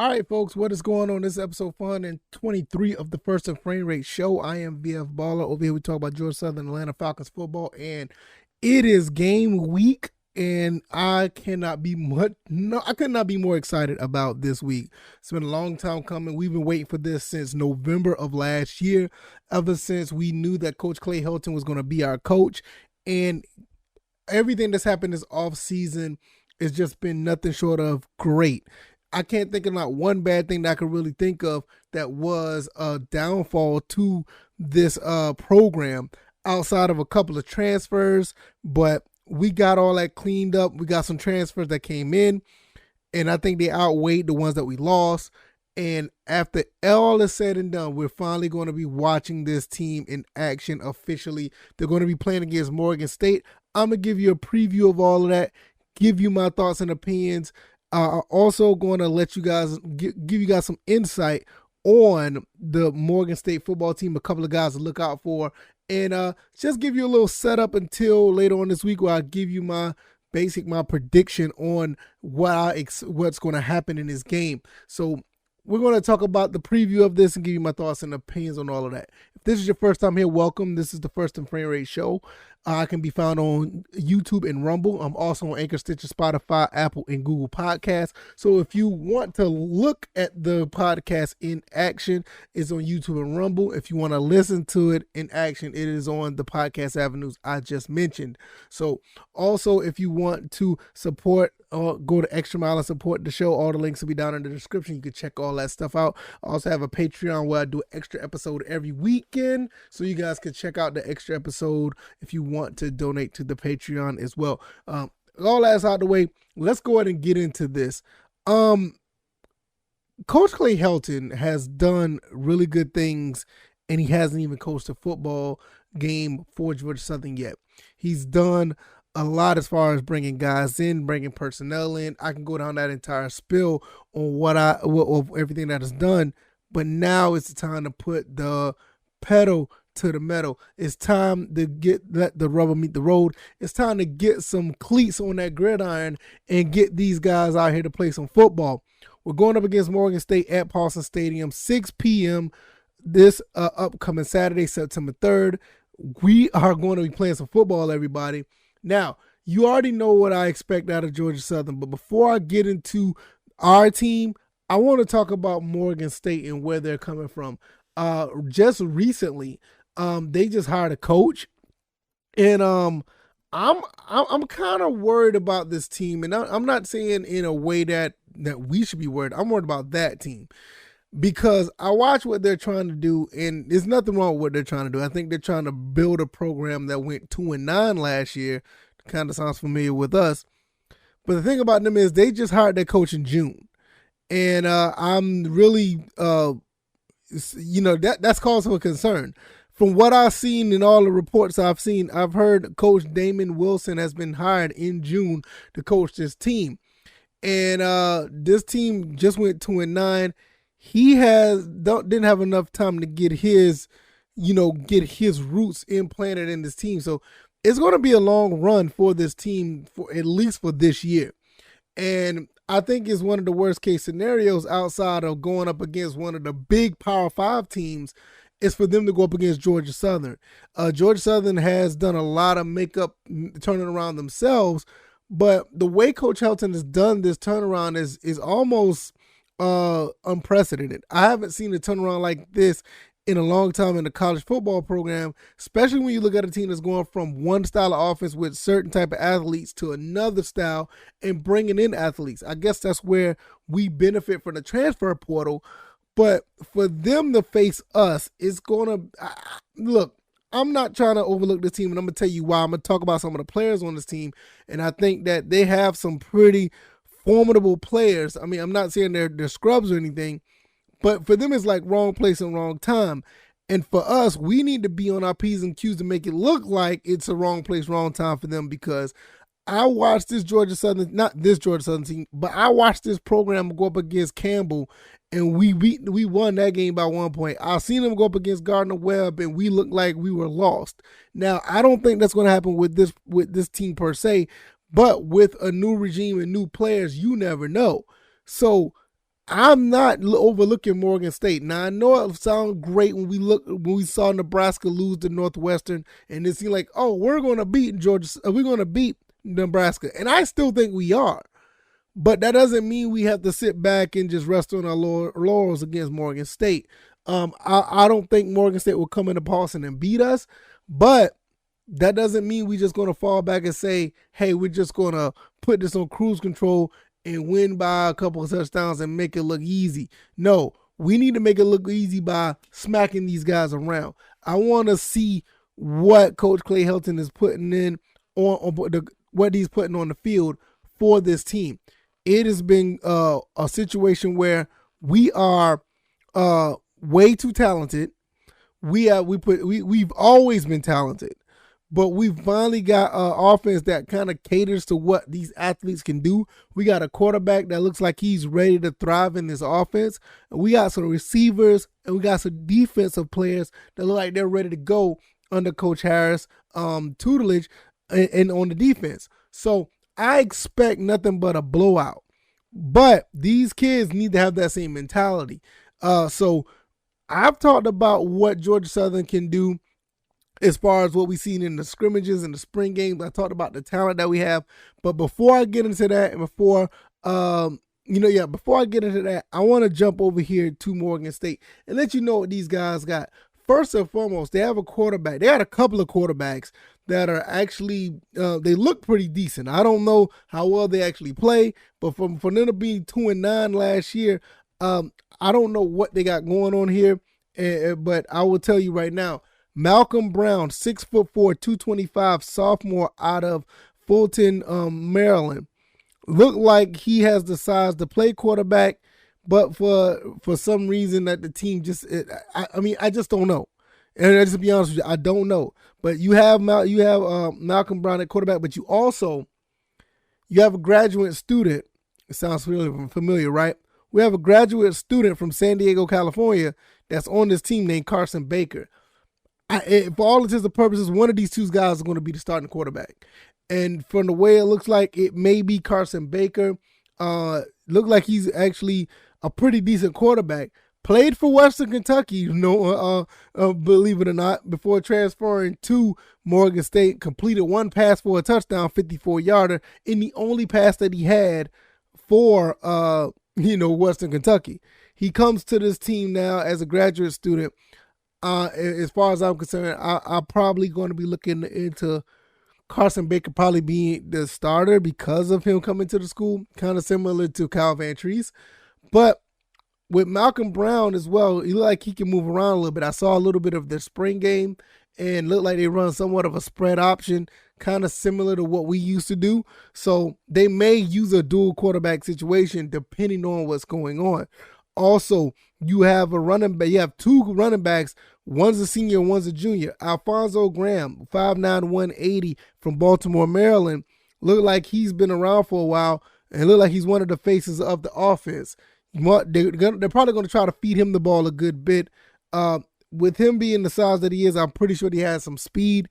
All right, folks, what is going on? This is episode 423 of the First and Frame Rate Show. I am VF Baller. Over here, we talk about Georgia Southern Atlanta Falcons football, and it is game week, and I could not be more excited about this week. It's been a long time coming. We've been waiting for this since November of last year, ever since we knew that Coach Helton was going to be our coach, and everything that's happened this offseason has just been nothing short of great. I can't think of not one bad thing that I could really think of that was a downfall to this program outside of a couple of transfers, but we got all that cleaned up. We got some transfers that came in, and I think they outweighed the ones that we lost. And after all is said and done, we're finally going to be watching this team in action officially. They're going to be playing against Morgan State. I'm going to give you a preview of all of that, give you my thoughts and opinions. Also going to let you guys give you guys some insight on the Morgan State football team, a couple of guys to look out for, and just give you a little setup until later on this week where I give you my prediction on what's going to happen in this game. So we're going to talk about the preview of this and give you my thoughts and opinions on all of that. If this is your first time here, welcome. This is the First and Frame Rate Show. I can be found on YouTube and Rumble. I'm also on Anchor, Stitcher, Spotify, Apple, and Google Podcasts. So if you want to look at the podcast in action, it's on YouTube and Rumble. If you want to listen to it in action, it is on the podcast avenues I just mentioned. So also, if you want to support or go to Extra Mile and support the show, all the links will be down in the description. You can check all that stuff out. I also have a Patreon where I do an extra episode every weekend, so you guys can check out the extra episode if you want to donate to the Patreon as well. All that's out of the way. Let's go ahead and get into this. Coach Helton has done really good things, and he hasn't even coached a football game for Georgia Southern yet. He's done a lot as far as bringing guys in, bringing personnel in. I can go down that entire spill on everything that is done, but now it's the time to put the pedal to the metal. It's time to let the rubber meet the road. It's time to get some cleats on that gridiron and get these guys out here to play some football. We're going up against Morgan State at Paulson Stadium, 6 p.m. this upcoming Saturday, September 3rd. We are going to be playing some football, everybody. Now, you already know what I expect out of Georgia Southern, but before I get into our team, I want to talk about Morgan State and where they're coming from. Just recently, they just hired a coach, and I'm kind of worried about this team, and I'm not saying in a way that we should be worried. I'm worried about that team, because I watch what they're trying to do, and there's nothing wrong with what they're trying to do. I think they're trying to build a program that went 2-9 last year. Kind of sounds familiar with us. But the thing about them is they just hired their coach in June. And I'm really, that's cause for concern. From what I've seen in all the reports I've seen, I've heard Coach Damon Wilson has been hired in June to coach this team. And this team just went 2-9. He didn't have enough time to get his roots implanted in this team. So it's going to be a long run for this team, for at least for this year. And I think it's one of the worst case scenarios outside of going up against one of the big Power 5 teams is for them to go up against Georgia Southern. Georgia Southern has done a lot of makeup turning around themselves, but the way Coach Helton has done this turnaround is almost unprecedented. I haven't seen a turnaround like this in a long time in the college football program, especially when you look at a team that's going from one style of offense with certain type of athletes to another style and bringing in athletes. I guess that's where we benefit from the transfer portal. But for them to face us, it's going to look. I'm not trying to overlook this team, and I'm going to tell you why. I'm going to talk about some of the players on this team, and I think that they have some pretty formidable players. I mean, I'm not saying they're scrubs or anything, but for them, it's like wrong place and wrong time. And for us, we need to be on our P's and Q's to make it look like it's a wrong place, wrong time for them, because I watched this Georgia Southern, not this Georgia Southern team, but I watched this program go up against Campbell, and we won that game by 1 point. I've seen them go up against Gardner Webb, and we looked like we were lost. Now, I don't think that's going to happen with this team per se, but with a new regime and new players, you never know. So I'm not overlooking Morgan State. Now I know it sounds great when we saw Nebraska lose to Northwestern, and it seemed like, oh, we're going to beat Georgia, we're going to beat Nebraska, and I still think we are. But that doesn't mean we have to sit back and just rest on our laurels against Morgan State. I don't think Morgan State will come into Paulson and beat us, but that doesn't mean we're just going to fall back and say, hey, we're just going to put this on cruise control and win by a couple of touchdowns and make it look easy. No, we need to make it look easy by smacking these guys around. I want to see what Coach Clay Helton is putting in what he's putting on the field for this team. It has been a situation where we are way too talented. We've always been talented, but we've finally got an offense that kind of caters to what these athletes can do. We got a quarterback that looks like he's ready to thrive in this offense. And we got some receivers and we got some defensive players that look like they're ready to go under Coach Harris' tutelage and on the defense. So I expect nothing but a blowout. But these kids need to have that same mentality. So I've talked about what Georgia Southern can do as far as what we've seen in the scrimmages and the spring games. I talked about the talent that we have. But before I get into that and before I get into that, I want to jump over here to Morgan State and let you know what these guys got. First and foremost, they have a quarterback. They had a couple of quarterbacks that are actually, they look pretty decent. I don't know how well they actually play, but for them to be 2-9 last year, I don't know what they got going on here, but I will tell you right now, Malcolm Brown, 6'4", 225, sophomore out of Fulton, Maryland, looked like he has the size to play quarterback, but for some reason that the team just, I just don't know. And just to be honest with you, I don't know. But you have Malcolm Brown at quarterback, but you have a graduate student. It sounds really familiar, right? We have a graduate student from San Diego, California, that's on this team named Carson Baker. For all intents and purposes, one of these two guys is going to be the starting quarterback. And from the way it looks like, it may be Carson Baker. Look like he's actually a pretty decent quarterback. Played for Western Kentucky, believe it or not, before transferring to Morgan State. Completed one pass for a touchdown, 54-yarder, in the only pass that he had for Western Kentucky. He comes to this team now as a graduate student. As far as I'm concerned, I'm probably going to be looking into Carson Baker probably being the starter because of him coming to the school, kind of similar to Kyle Van Treese. But with Malcolm Brown as well, he looked like he can move around a little bit. I saw a little bit of their spring game and looked like they run somewhat of a spread option, kind of similar to what we used to do. So they may use a dual quarterback situation depending on what's going on. Also, you have two running backs. One's a senior, one's a junior. Alfonso Graham, 5'9", 180 from Baltimore, Maryland, looked like he's been around for a while and looked like he's one of the faces of the offense. They're probably going to try to feed him the ball a good bit. With him being the size that he is, I'm pretty sure he has some speed.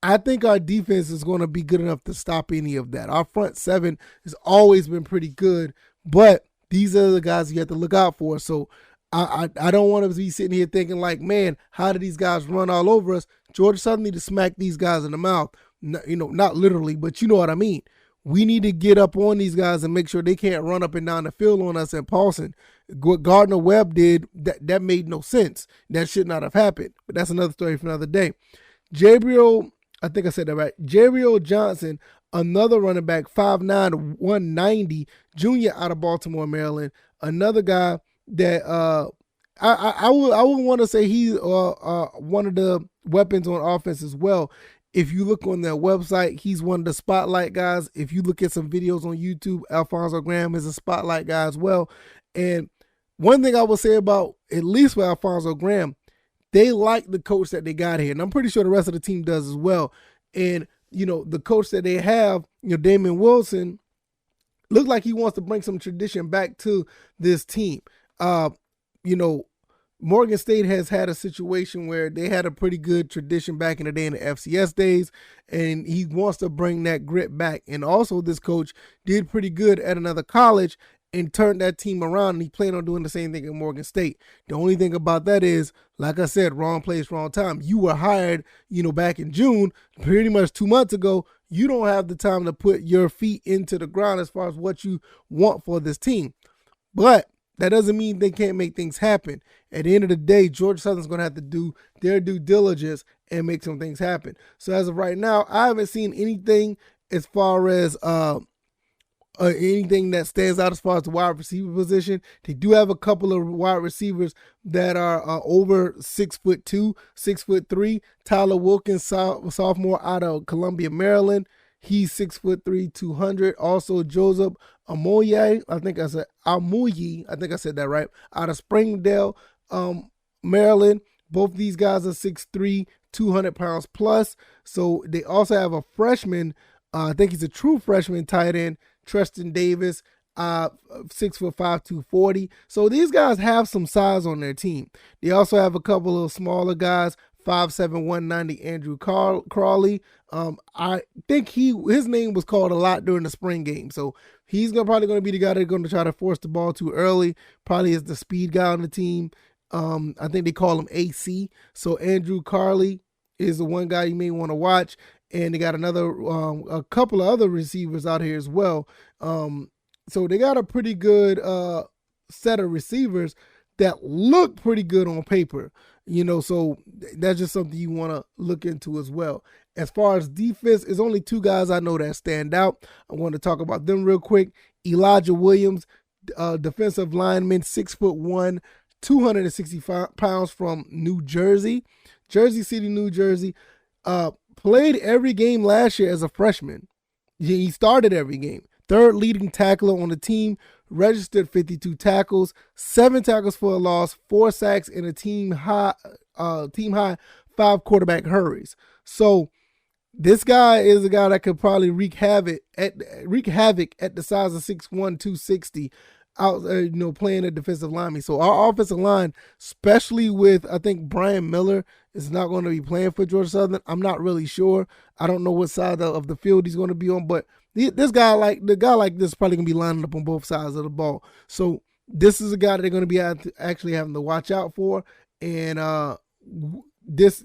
I think our defense is going to be good enough to stop any of that. Our front seven has always been pretty good, but these are the guys you have to look out for. So I don't want to be sitting here thinking like, man, how do these guys run all over us? Georgia Southern need to smack these guys in the mouth. Not literally, but you know what I mean. We need to get up on these guys and make sure they can't run up and down the field on us at Paulson. What Gardner-Webb did, that made no sense. That should not have happened. But that's another story for another day. Jabriel, I think I said that right. Jabriel Johnson, another running back, 5'9", 190, junior out of Baltimore, Maryland. Another guy that I would want to say he's one of the weapons on offense as well. If you look on their website, he's one of the spotlight guys. If you look at some videos on YouTube, Alfonso Graham is a spotlight guy as well. And one thing I will say about, at least with Alfonso Graham, they like the coach that they got here. And I'm pretty sure the rest of the team does as well. And, the coach that they have, Damon Wilson, looked like he wants to bring some tradition back to this team. Morgan State has had a situation where they had a pretty good tradition back in the day in the FCS days, and he wants to bring that grit back. And also this coach did pretty good at another college, and turned that team around, and he planned on doing the same thing at Morgan State. The only thing about that is, like I said, wrong place, wrong time. You were hired, back in June, pretty much 2 months ago. You don't have the time to put your feet into the ground as far as what you want for this team. But that doesn't mean they can't make things happen. At the end of the day, Georgia Southern's going to have to do their due diligence and make some things happen. So as of right now, I haven't seen anything as far as anything that stands out as far as the wide receiver position. They do have a couple of wide receivers that are over 6'2", 6'3". Tyler Wilkins, sophomore out of Columbia, Maryland. He's 6'3", 200. Also Joseph Amoye, I think I said that right, out of Springdale, Maryland. Both these guys are 6'3", 200 pounds plus. So they also have a freshman, I think he's a true freshman tight end, Treston Davis, 6'5", 240. So these guys have some size on their team. They also have a couple of smaller guys, 5'7", 190, Andrew Crawley. I think his name was called a lot during the spring game. So he's probably going to be the guy that's going to try to force the ball too early. Probably is the speed guy on the team. I think they call him AC. So Andrew Carley is the one guy you may want to watch. And they got a couple of other receivers out here as well. So they got a pretty good set of receivers that look pretty good on paper. So that's just something you want to look into as well. As far as defense, there's only two guys I know that stand out. I want to talk about them real quick. Elijah Williams, defensive lineman, 6'1", 265 pounds from New Jersey, Jersey City, New Jersey. Played every game last year as a freshman. He started every game. Third leading tackler on the team, registered 52 tackles, 7 tackles for a loss, 4 sacks, and a team high 5 quarterback hurries. So this guy is a guy that could probably wreak havoc at the size of 6'1", 260. Out playing a defensive lineman. So our offensive line, especially with, I think Brian Miller is not going to be playing for Georgia Southern. I'm not really sure. I don't know what side of the field he's going to be on, but this guy like this is probably going to be lining up on both sides of the ball. So this is a guy that they're going to be actually having to watch out for, and that's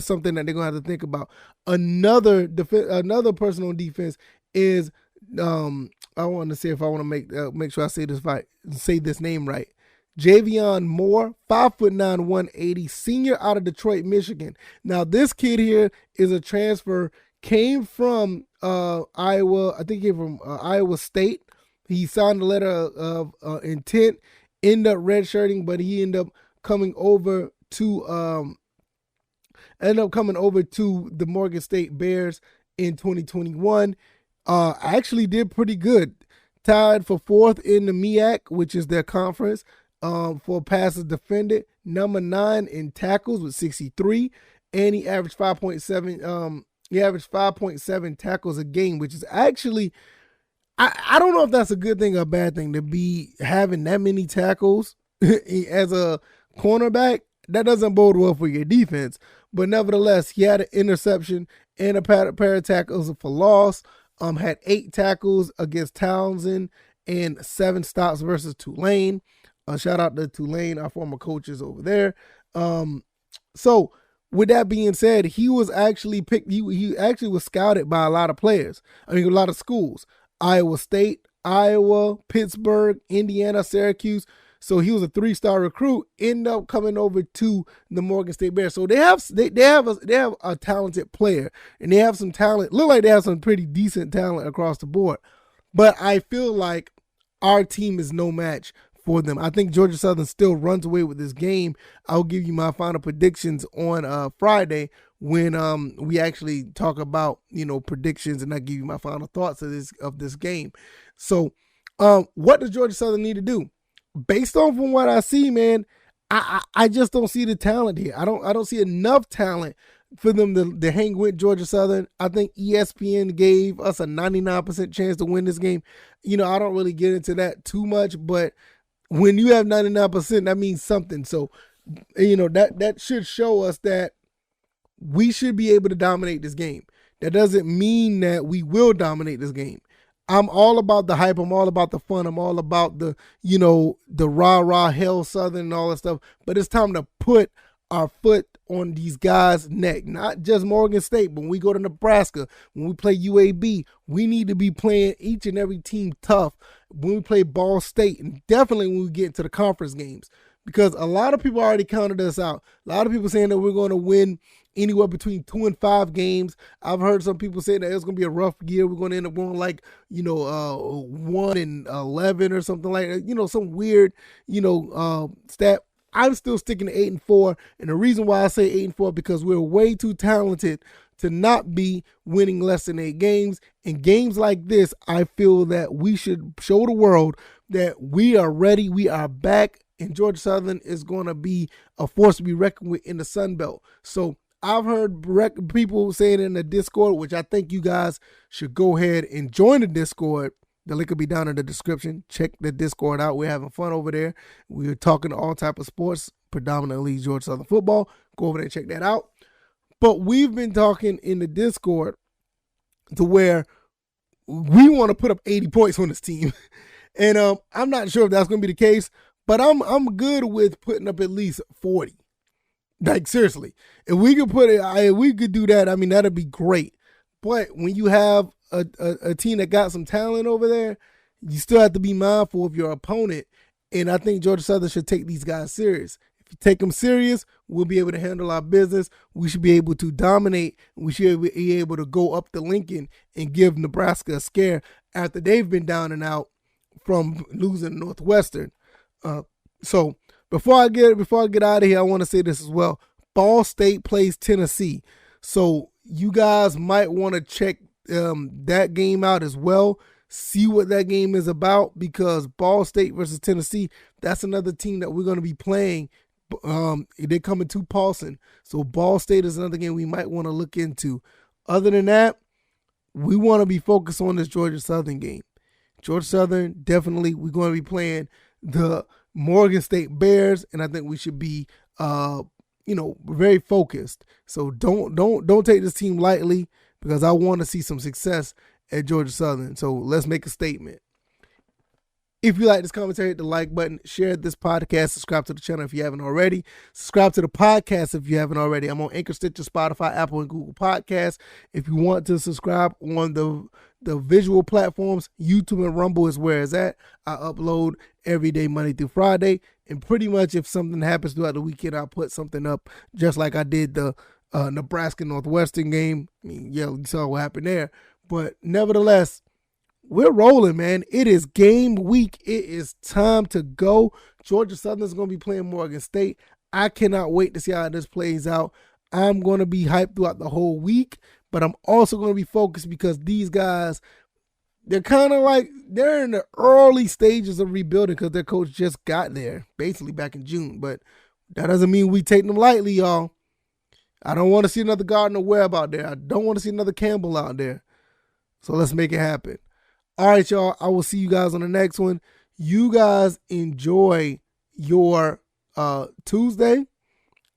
something that they're going to have to think about. Another person on defense is I want to see if I want to make sure I say this name right. Javion Moore, 5'9", 180, senior out of Detroit, Michigan. Now this kid here is a transfer, came from Iowa. I think he came from Iowa State. He signed a letter of intent, ended up redshirting, but he ended up coming over to the Morgan State Bears in 2021. Actually did pretty good. Tied for 4th in the MEAC, which is their conference, for passes defended. Number 9 in tackles with 63, and he averaged 5.7. He averaged 5.7 tackles a game, which is actually, I don't know if that's a good thing or a bad thing to be having that many tackles as a cornerback. That doesn't bode well for your defense. But nevertheless, he had an interception and a pair of tackles for loss. Had 8 tackles against Townsend and 7 stops versus Tulane. Shout out to Tulane, our former coaches over there. So with that being said, he was actually picked. He actually was scouted by a lot of players. A lot of schools: Iowa State, Iowa, Pittsburgh, Indiana, Syracuse. So he was a 3-star recruit. Ended up coming over to the Morgan State Bears. So they have a talented player, and they have some talent. Look like they have some pretty decent talent across the board. But I feel like our team is no match for them. I think Georgia Southern still runs away with this game. I'll give you my final predictions on Friday when we actually talk about predictions, and I give you my final thoughts of this game. So what does Georgia Southern need to do? Based on from what I see, man, I just don't see the talent here. I don't see enough talent for them to hang with Georgia Southern. I think ESPN gave us a 99% chance to win this game. I don't really get into that too much, but when you have 99%, that means something. So, that should show us that we should be able to dominate this game. That doesn't mean that we will dominate this game. I'm all about the hype. I'm all about the fun. I'm all about the, the rah-rah, hell Southern and all that stuff. But it's time to put our foot on these guys' neck. Not just Morgan State, but when we go to Nebraska, when we play UAB, we need to be playing each and every team tough when we play Ball State, and definitely when we get into the conference games. Because a lot of people already counted us out. A lot of people saying that we're going to win anywhere between 2 and 5 games. I've heard some people say that it's going to be a rough year. We're going to end up going like, 1 and 11 or something like that. Some weird, stat. I'm still sticking to 8 and 4. And the reason why I say 8 and 4 because we're way too talented to not be winning less than 8 games. In games like this, I feel that we should show the world that we are ready. We are back. And Georgia Southern is going to be a force to be reckoned with in the Sun Belt. So I've heard people saying in the Discord, which I think you guys should go ahead and join the Discord. The link will be down in the description. Check the Discord out. We're having fun over there. We're talking all type of sports, predominantly Georgia Southern football. Go over there and check that out. But we've been talking in the Discord to where we want to put up 80 points on this team. And I'm not sure if that's going to be the case. But I'm good with putting up at least 40. Like, seriously. If we could do that, I mean, that'd be great. But when you have a team that got some talent over there, you still have to be mindful of your opponent. And I think Georgia Southern should take these guys serious. If you take them serious, we'll be able to handle our business. We should be able to dominate. We should be able to go up to Lincoln and give Nebraska a scare after they've been down and out from losing Northwestern. So before I get out of here, I want to say this as well. Ball State plays Tennessee. So you guys might want to check that game out as well. See what that game is about, because Ball State versus Tennessee, that's another team that we're going to be playing. They're coming to Paulson. So Ball State is another game we might want to look into. Other than that, we want to be focused on this Georgia Southern game. Georgia Southern, definitely, we're going to be playing the Morgan State Bears, and I think we should be, very focused. So don't take this team lightly, because I want to see some success at Georgia Southern. So let's make a statement. If you like this commentary, hit the like button, share this podcast, subscribe to the channel if you haven't already. Subscribe to the podcast if you haven't already. I'm on Anchor, Stitcher, Spotify, Apple, and Google Podcasts. If you want to subscribe on the visual platforms, YouTube and Rumble is where it's at. I upload every day, Monday through Friday. And pretty much if something happens throughout the weekend, I'll put something up just like I did the Nebraska Northwestern game. I mean, yeah, you saw what happened there. But nevertheless, we're rolling, man. It is game week. It is time to go. Georgia Southern is going to be playing Morgan State. I cannot wait to see how this plays out. I'm going to be hyped throughout the whole week, but I'm also going to be focused because these guys, they're kind of like, they're in the early stages of rebuilding because their coach just got there, basically back in June. But that doesn't mean we take them lightly, y'all. I don't want to see another Gardner Webb out there. I don't want to see another Campbell out there. So let's make it happen. All right, y'all. I will see you guys on the next one. You guys enjoy your Tuesday.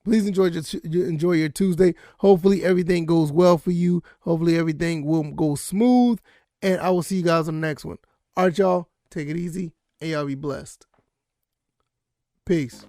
Please enjoy your Tuesday. Hopefully everything goes well for you. Hopefully everything will go smooth. And I will see you guys on the next one. All right, y'all. Take it easy and y'all be blessed. Peace.